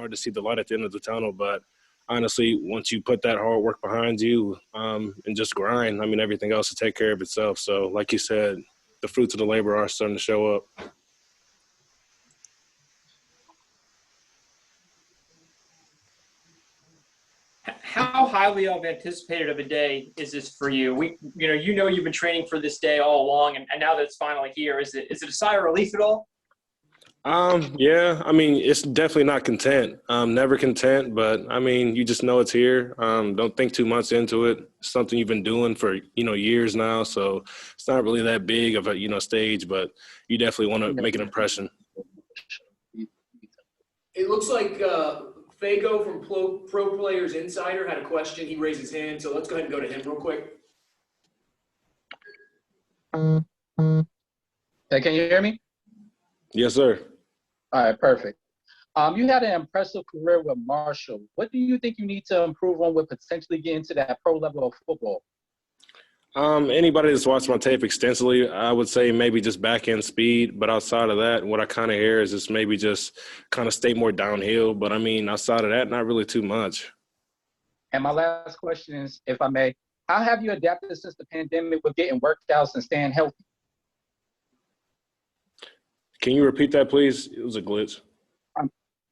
hard to see the light at the end of the tunnel. But honestly, once you put that hard work behind you and just grind, I mean, everything else will take care of itself. So like you said, the fruits of the labor are starting to show up. How highly of anticipated of a day is this for you? You've been training for this day all along, and now that it's finally here, is it a sigh of relief at all? Yeah, I mean, it's definitely not content. Never content, but I mean, you just know it's here. Don't think too much into it. It's something you've been doing for, years now. So it's not really that big of a, stage, but you definitely want to make an impression. It looks like Fago from Pro Players Insider had a question. He raised his hand, so let's go ahead and go to him real quick. Hey, can you hear me? Yes, sir. All right, perfect. You had an impressive career with Marshall. What do you think you need to improve on with potentially getting to that pro level of football? Anybody that's watched my tape extensively, I would say maybe just back end speed. But outside of that, what I kind of hear is just maybe just kind of stay more downhill. But I mean, outside of that, not really too much. And my last question is, if I may, how have you adapted since the pandemic with getting workouts and staying healthy? Can you repeat that, please? It was a glitch.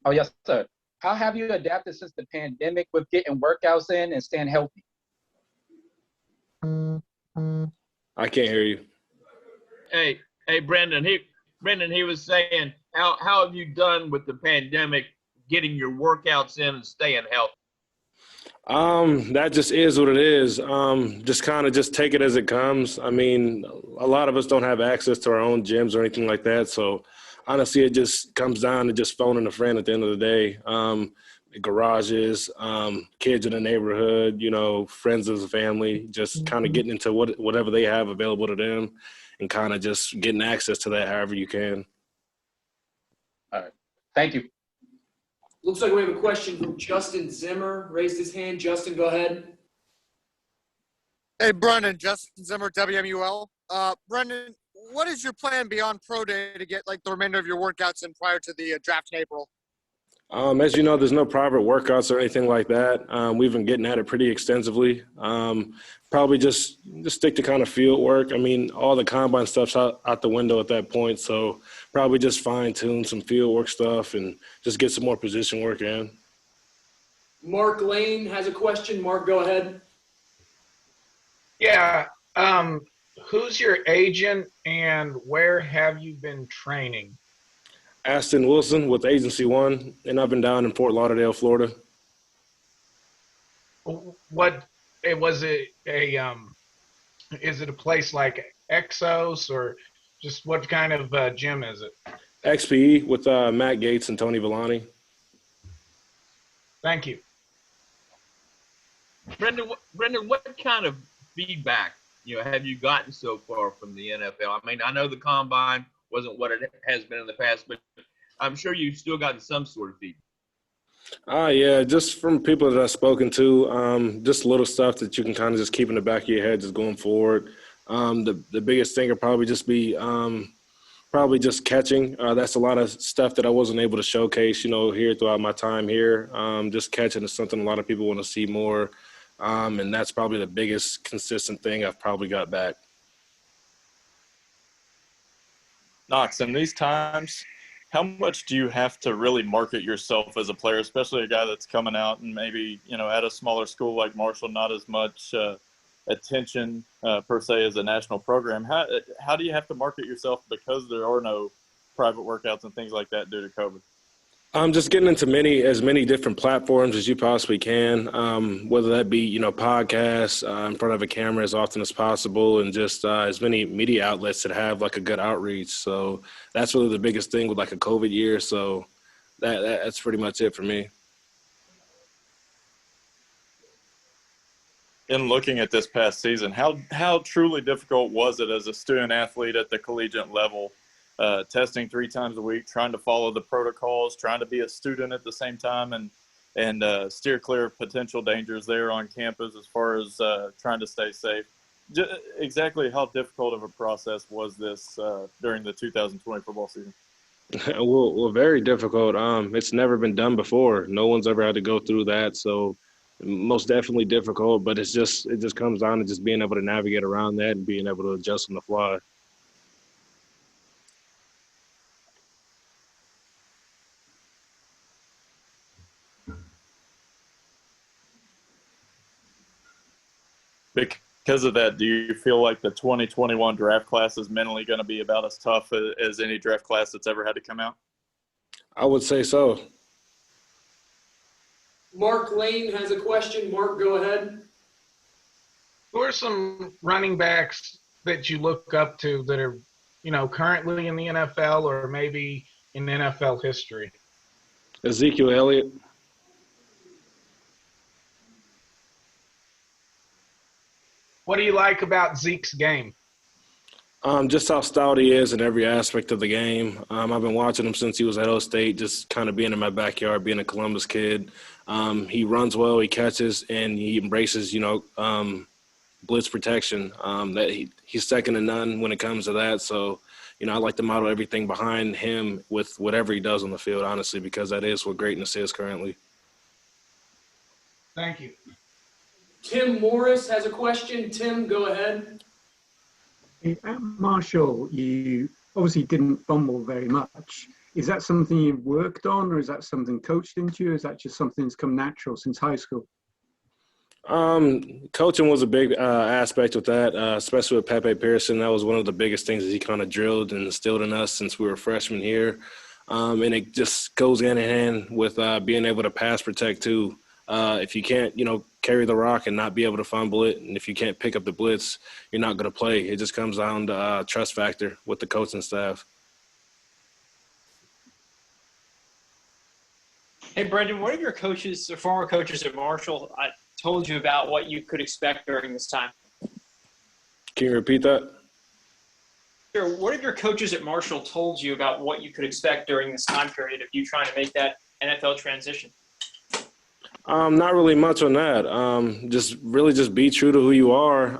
Oh, yes, sir. How have you adapted since the pandemic with getting workouts in and staying healthy? I can't hear you. Hey, Brenden. He was saying, how have you done with the pandemic, getting your workouts in and staying healthy? That just is what it is. Just kind of just take it as it comes. I mean, a lot of us don't have access to our own gyms or anything like that. So honestly, it just comes down to just phoning a friend at the end of the day. Garages, kids in the neighborhood, friends of the family, just kind of getting into whatever they have available to them and kind of just getting access to that however you can. All right. Thank you. Looks like we have a question from Justin Zimmer. Raised his hand. Justin, go ahead. Hey, Brenden, Justin Zimmer, WMUL. Brenden, what is your plan beyond Pro Day to get the remainder of your workouts in prior to the draft in April? As you know, there's no private workouts or anything like that. We've been getting at it pretty extensively. Probably just stick to kind of field work. I mean, all the combine stuff's out the window at that point. So probably just fine tune some field work stuff and just get some more position work in. Mark Lane has a question. Mark, go ahead. Yeah. Who's your agent and where have you been training? Aston Wilson with Agency One, and I've been down in Fort Lauderdale, Florida. What was it? Is it a place like Exos or just what kind of gym is it? XPE with Matt Gates and Tony Villani. Thank you. Brenden, what kind of feedback have you gotten so far from the NFL? I mean, I know the combine wasn't what it has been in the past, but I'm sure you've still gotten some sort of feedback. Yeah, just from people that I've spoken to, just little stuff that you can kind of just keep in the back of your head just going forward. The biggest thing would probably just be probably just catching. That's a lot of stuff that I wasn't able to showcase, here throughout my time here. Just catching is something a lot of people want to see more, and that's probably the biggest consistent thing I've probably got back. Knox, in these times, how much do you have to really market yourself as a player, especially a guy that's coming out and maybe, at a smaller school like Marshall, not as much attention per se as a national program? How do you have to market yourself because there are no private workouts and things like that due to COVID? Just getting into as many different platforms as you possibly can, whether that be, podcasts, in front of a camera as often as possible, and just as many media outlets that have a good outreach. So that's really the biggest thing with a COVID year. So that's pretty much it for me. In looking at this past season, how truly difficult was it as a student athlete at the collegiate level? Testing 3 times a week, trying to follow the protocols, trying to be a student at the same time, and steer clear of potential dangers there on campus as far as trying to stay safe. Exactly how difficult of a process was this during the 2020 football season? Well, very difficult. It's never been done before. No one's ever had to go through that. So most definitely difficult, but it just comes down to just being able to navigate around that and being able to adjust on the fly. Because of that, do you feel like the 2021 draft class is mentally going to be about as tough as any draft class that's ever had to come out? I would say so. Mark Lane has a question. Mark, go ahead. Who are some running backs that you look up to that are, currently in the NFL or maybe in NFL history? Ezekiel Elliott. What do you like about Zeke's game? Just how stout he is in every aspect of the game. I've been watching him since he was at O State, just kind of being in my backyard, being a Columbus kid. He runs well, he catches, and he embraces, blitz protection. He's second to none when it comes to that. So, I like to model everything behind him with whatever he does on the field, honestly, because that is what greatness is currently. Thank you. Tim Morris has a question. Tim, go ahead. At Marshall, you obviously didn't fumble very much. Is that something you've worked on, or is that something coached into you, or is that just something that's come natural since high school? Coaching was a big aspect with that, especially with Pepe Pearson. That was one of the biggest things that he kind of drilled and instilled in us since we were freshmen here. And it just goes hand in hand with being able to pass protect too. If you can't, carry the rock and not be able to fumble it, and if you can't pick up the blitz, you're not going to play. It just comes down to trust factor with the coaching staff. Hey, Brenden, what have your coaches, or former coaches at Marshall, told you about what you could expect during this time? Can you repeat that? Sure. What have your coaches at Marshall told you about what you could expect during this time period of you trying to make that NFL transition? Not really much on that. Just be true to who you are,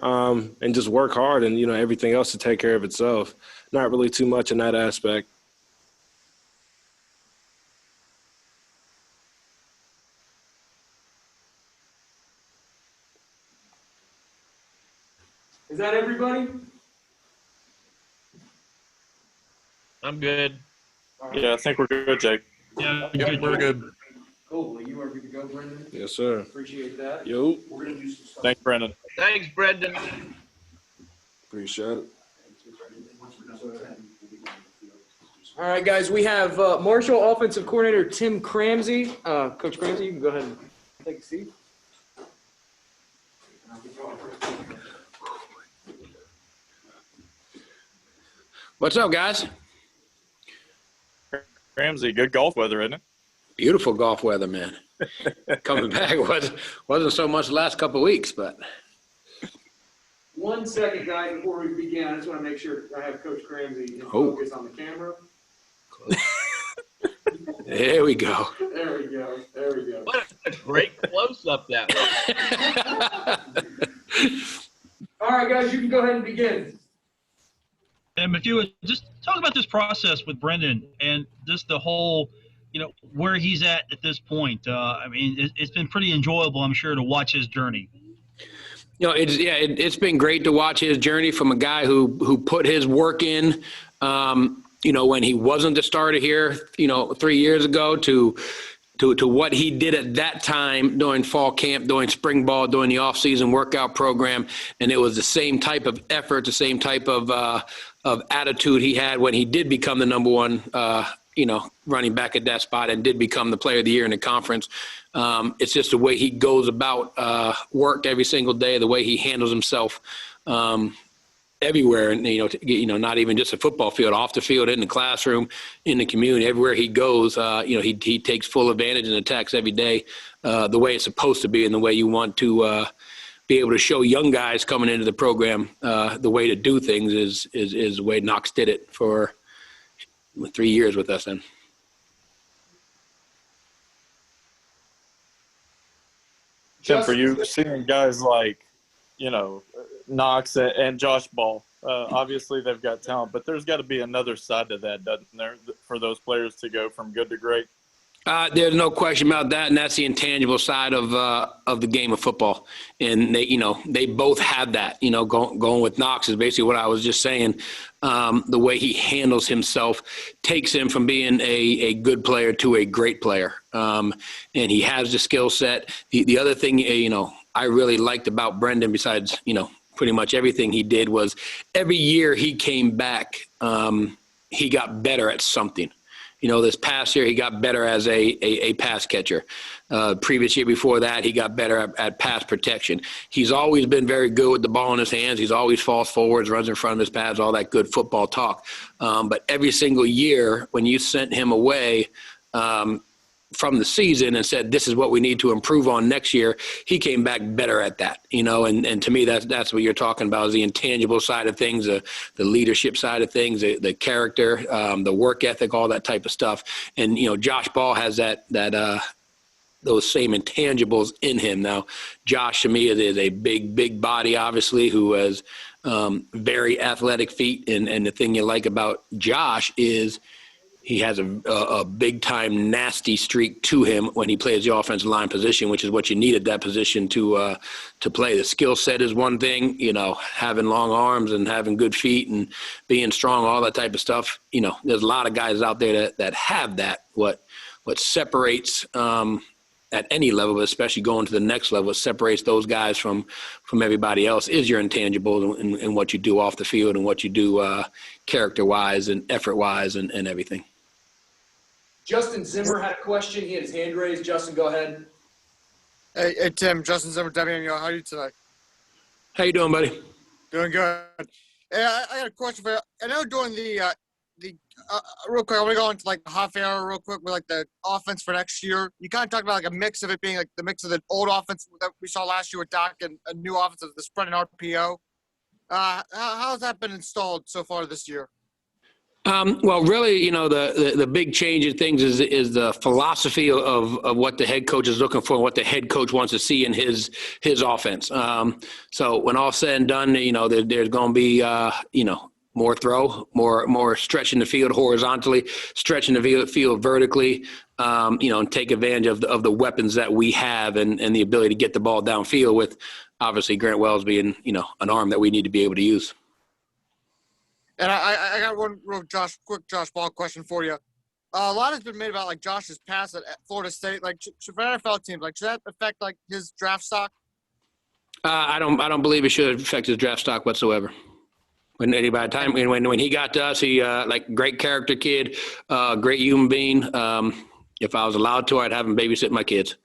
and just work hard, and everything else to take care of itself. Not really too much in that aspect. Is that everybody? I'm good. Yeah, I think we're good, Jake. Yeah, Yep, we're good. Cool. Well, you are good to go, Brenden. Yes, sir. Appreciate that. Yo, We're going to do some stuff. Thanks, Brenden. Thanks, Brenden. appreciate it. All right, guys, we have Marshall offensive coordinator Tim Cramsey. Coach Cramsey, you can go ahead and take a seat. What's up, guys? Ramsey, good golf weather, isn't it? Beautiful golf weather, man. Coming back wasn't so much the last couple of weeks, but 1 second, guys, before we begin. I just want to make sure I have Coach Cramsey in focus on the camera. there we go. There we go. There we go. What a great close-up that was. All right, guys, you can go ahead and begin. And if you would just talk about this process with Brenden and just the whole, where he's at this point. It's been pretty enjoyable, I'm sure, to watch his journey. It's been great to watch his journey from a guy who put his work in, when he wasn't the starter here, 3 years ago to what he did at that time during fall camp, during spring ball, during the off-season workout program. And it was the same type of effort, the same type of attitude he had when he did become the number one, running back at that spot and did become the player of the year in the conference. It's just the way he goes about work every single day, the way he handles himself everywhere, and not even just a football field, off the field, in the classroom, in the community, everywhere he goes. He takes full advantage and attacks every day the way it's supposed to be, and the way you want to be able to show young guys coming into the program the way to do things is the way Knox did it for 3 years with us. Then. Tim, for you, seeing guys like, Knox and Josh Ball, Obviously, they've got talent, but there's got to be another side to that, doesn't there, for those players to go from good to great? There's no question about that, and that's the intangible side of the game of football. And they both have that. Going with Knox is basically what I was just saying. The way he handles himself takes him from being a good player to a great player, and he has the skill set. The other thing I really liked about Brenden, besides pretty much everything he did, was every year he came back, he got better at something. This past year, he got better as a pass catcher. Previous year before that, he got better at pass protection. He's always been very good with the ball in his hands. He's always falls forwards, runs in front of his pads, all that good football talk. But every single year, when you sent him away from the season and said, this is what we need to improve on next year, he came back better at that, and to me, that's what you're talking about, is the intangible side of things, the leadership side of things, the character, the work ethic, all that type of stuff. And, Josh Ball has those same intangibles in him. Now, Josh, to me, is a big body, obviously, who has very athletic feet. And the thing you like about Josh is he has a big-time nasty streak to him when he plays the offensive line position, which is what you need at that position to play. The skill set is one thing, having long arms and having good feet and being strong, all that type of stuff. There's a lot of guys out there that have that. What separates at any level, but especially going to the next level, what separates those guys from everybody else is your intangibles and what you do off the field and what you do character-wise and effort-wise and everything. Justin Zimmer had a question. He had his hand raised. Justin, go ahead. Hey, Tim. Justin Zimmer, WMU. How are you today? How you doing, buddy? Doing good. Hey, I got a question for you. I know during the real quick, I want to go into like the half hour real quick with like the offense for next year. You kind of talked about like a mix of it being like the mix of the old offense that we saw last year with Doc and a new offense of the spread and RPO. How's that been installed so far this year? Well, really, the big change in things is the philosophy of what the head coach is looking for and what the head coach wants to see in his offense. So when all's said and done, there's going to be, more throw, more stretching the field horizontally, stretching the field vertically, and take advantage of the weapons that we have and the ability to get the ball downfield, with obviously Grant Wells being, an arm that we need to be able to use. And I got one real quick Josh Ball question for you. A lot has been made about like Josh's pass at Florida State. Like, for NFL teams, like, should that affect like his draft stock? I don't believe it should affect his draft stock whatsoever. When he got to us, he like great character kid, great human being. If I was allowed to, I'd have him babysit my kids.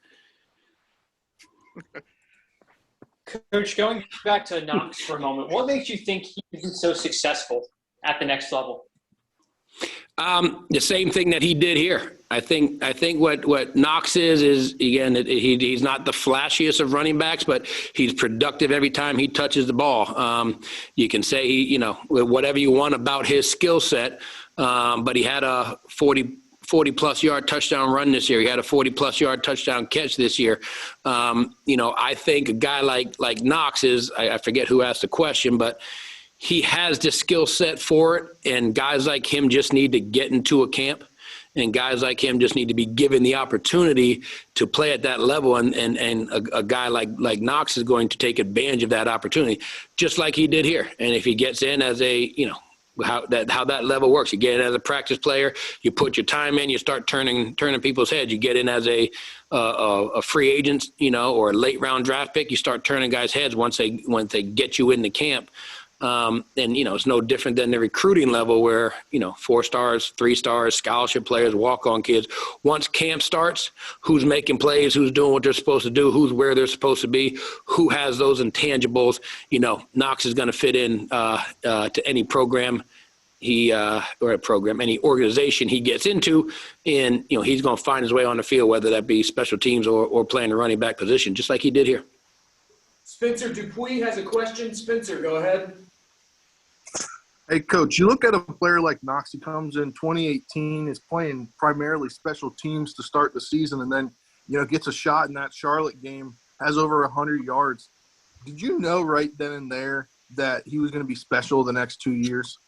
Coach, going back to Knox for a moment, what makes you think he can be so successful at the next level? The same thing that he did here. I think what Knox is again, he's not the flashiest of running backs, but he's productive every time he touches the ball. You can say whatever you want about his skill set, but he had a 40-plus yard touchdown run this year. He had a 40-plus yard touchdown catch this year. I think a guy like Knox is, I forget who asked the question, but he has the skill set for it, and guys like him just need to get into a camp, and guys like him just need to be given the opportunity to play at that level, and a guy like Knox is going to take advantage of that opportunity, just like he did here. And if he gets in as how that level works. You get in as a practice player, you put your time in, you start turning people's heads. You get in as a free agent, or a late round draft pick, you start turning guys' heads once they get you into camp. And it's no different than the recruiting level where 4 stars, 3 stars, scholarship players, walk-on kids. Once camp starts, who's making plays, who's doing what they're supposed to do, who's where they're supposed to be, who has those intangibles. Knox is going to fit in to any program any organization he gets into, and he's going to find his way on the field, whether that be special teams or playing the running back position, just like he did here. Spencer Dupuis has a question. Spencer, go ahead. Hey, Coach, you look at a player like Knox. He comes in 2018, is playing primarily special teams to start the season, and then, gets a shot in that Charlotte game, has over 100 yards. Did you know right then and there that he was going to be special the next 2 years?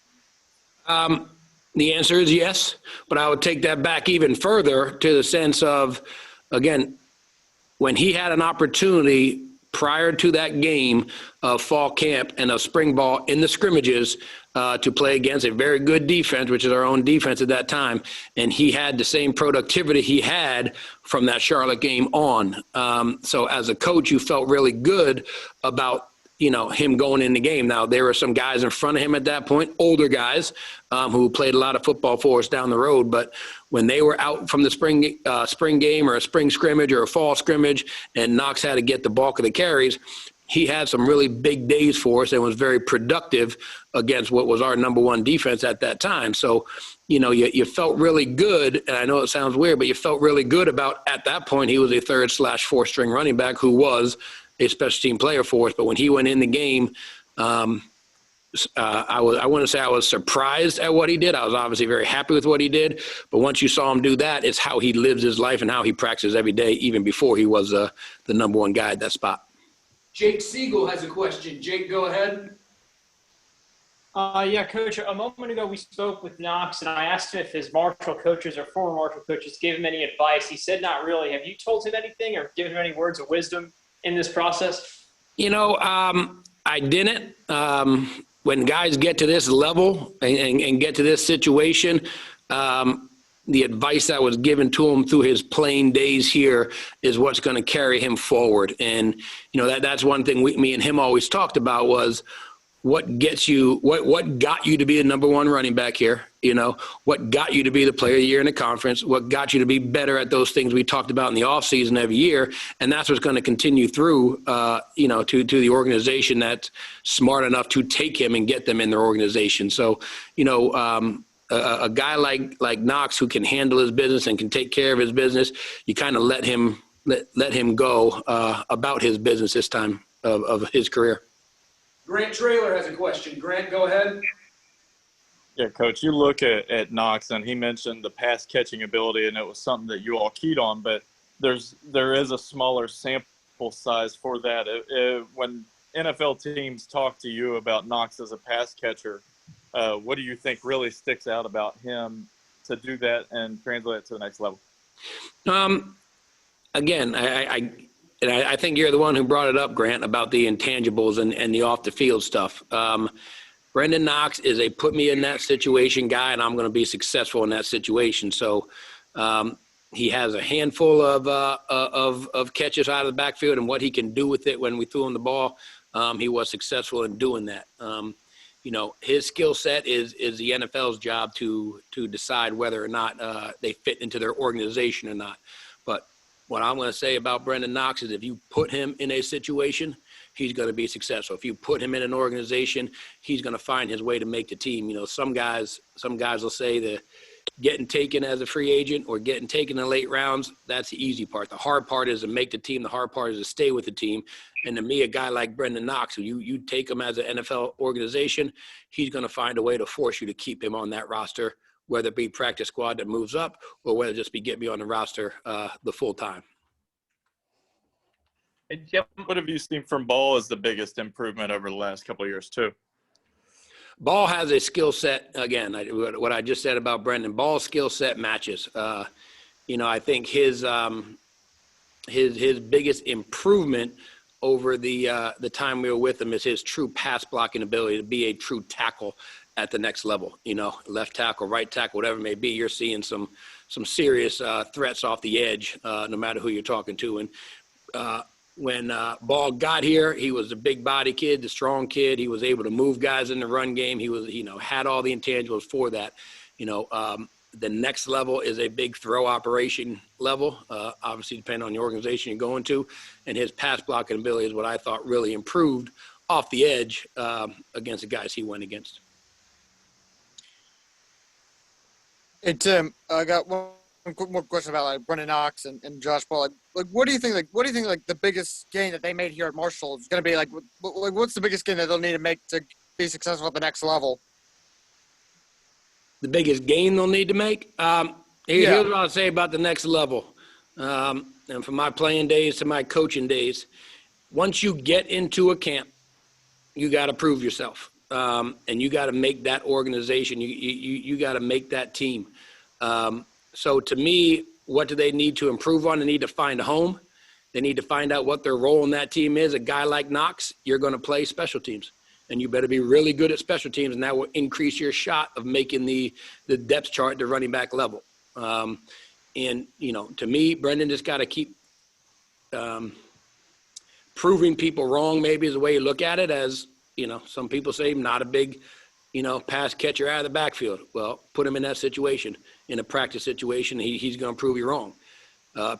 The answer is yes, but I would take that back even further to the sense of, again, when he had an opportunity prior to that game of fall camp and of spring ball in the scrimmages to play against a very good defense, which is our own defense at that time, and he had the same productivity he had from that Charlotte game on. So as a coach, you felt really good about him going in the game. Now, there were some guys in front of him at that point, older guys who played a lot of football for us down the road. But when they were out from the spring game or a spring scrimmage or a fall scrimmage and Knox had to get the bulk of the carries, he had some really big days for us and was very productive against what was our number one defense at that time. So, you felt really good, and I know it sounds weird, but you felt really good about, at that point, he was a 3rd/4th string running back who was a special team player for us. But when he went in the game, I wouldn't say I was surprised at what he did. I was obviously very happy with what he did. But once you saw him do that, it's how he lives his life and how he practices every day, even before he was the number one guy at that spot. Jake Siegel has a question. Jake, go ahead. Yeah, Coach, a moment ago we spoke with Knox, and I asked him if his Marshall coaches or former Marshall coaches gave him any advice. He said not really. Have you told him anything or given him any words of wisdom in this process? I didn't. When guys get to this level and get to this situation, the advice that was given to him through his playing days here is what's going to carry him forward. And, that's one thing me and him always talked about was what got you to be the number one running back here, what got you to be the player of the year in the conference, what got you to be better at those things we talked about in the offseason every year. And that's what's going to continue through, to the organization that's smart enough to take him and get them in their organization. So, a guy like Knox who can handle his business and can take care of his business, you kind of let him go about his business this time of his career. Grant Traylor has a question. Grant, go ahead. Yeah, Coach, you look at Knox, and he mentioned the pass catching ability, and it was something that you all keyed on, but there is a smaller sample size for that. When NFL teams talk to you about Knox as a pass catcher, what do you think really sticks out about him to do that and translate it to the next level? Again, I think you're the one who brought it up, Grant, about the intangibles and the off-the-field stuff. Brenden Knox is a put-me-in-that situation guy, and I'm going to be successful in that situation. So he has a handful of catches out of the backfield, and what he can do with it when we threw him the ball, he was successful in doing that. His skill set is the NFL's job to decide whether or not they fit into their organization or not. But what I'm going to say about Brenden Knox is if you put him in a situation, he's going to be successful. If you put him in an organization, he's going to find his way to make the team. Some guys will say that getting taken as a free agent or getting taken in late rounds, that's the easy part. The hard part is to make the team. The hard part is to stay with the team. And to me, a guy like Brenden Knox, who you take him as an NFL organization, he's going to find a way to force you to keep him on that roster, whether it be practice squad that moves up or whether it just be get me on the roster the full time. And Jim, what have you seen from Ball as the biggest improvement over the last couple of years too? Ball has a skill set. Again, what I just said about Brenden, Ball's skill set matches. I think his biggest improvement over the time we were with him is his true pass blocking ability to be a true tackle at the next level. Left tackle, right tackle, whatever it may be. You're seeing some serious threats off the edge, no matter who you're talking to. And when Ball got here, he was a big body kid, the strong kid. He was able to move guys in the run game. He was, had all the intangibles for that. The next level is a big throw operation level, obviously depending on the organization you're going to. And his pass blocking ability is what I thought really improved off the edge against the guys he went against. Hey, Tim, I got one quick more question about Brenden Knox and Josh Ball. What do you think the biggest gain that they made here at Marshall is going to be? What's the biggest gain that they'll need to make to be successful at the next level? The biggest gain they'll need to make? Here's what I'll say about the next level. And from my playing days to my coaching days, once you get into a camp, you got to prove yourself. And you got to make that organization. You got to make that team. So to me, what do they need to improve on? They need to find a home. They need to find out what their role in that team is. A guy like Knox, you're going to play special teams, and you better be really good at special teams, and that will increase your shot of making the depth chart to running back level. And, you know, to me, Brenden just got to keep proving people wrong, maybe is the way you look at it. As, you know, some people say, not a big, you know, pass catcher out of the backfield. Well, put him in that situation, in a practice situation, he's going to prove you wrong.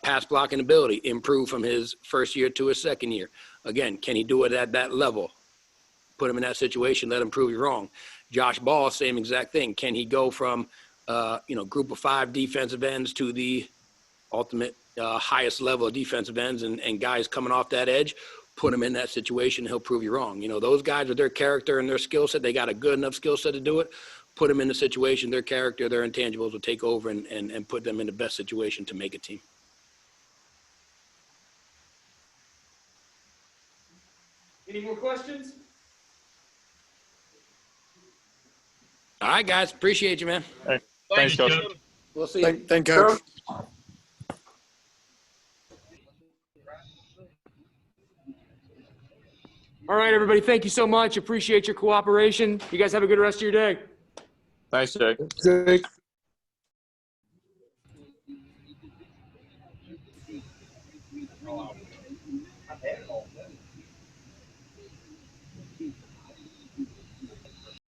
Pass blocking ability, improve from his first year to his second year. Again, can he do it at that level? Put him in that situation, let him prove you wrong. Josh Ball, same exact thing. Can he go from, you know, group of 5 defensive ends to the ultimate highest level of defensive ends and guys coming off that edge? Put him in that situation, he'll prove you wrong. You know, those guys with their character and their skill set, they got a good enough skill set to do it. Put them in the situation, their character, their intangibles will take over and put them in the best situation to make a team. Any more questions? All right, guys. Appreciate you, man. Hey, thanks, Coach. We'll see you. Thank you. All right, everybody. Thank you so much. Appreciate your cooperation. You guys have a good rest of your day. Thanks, Jake. Jake.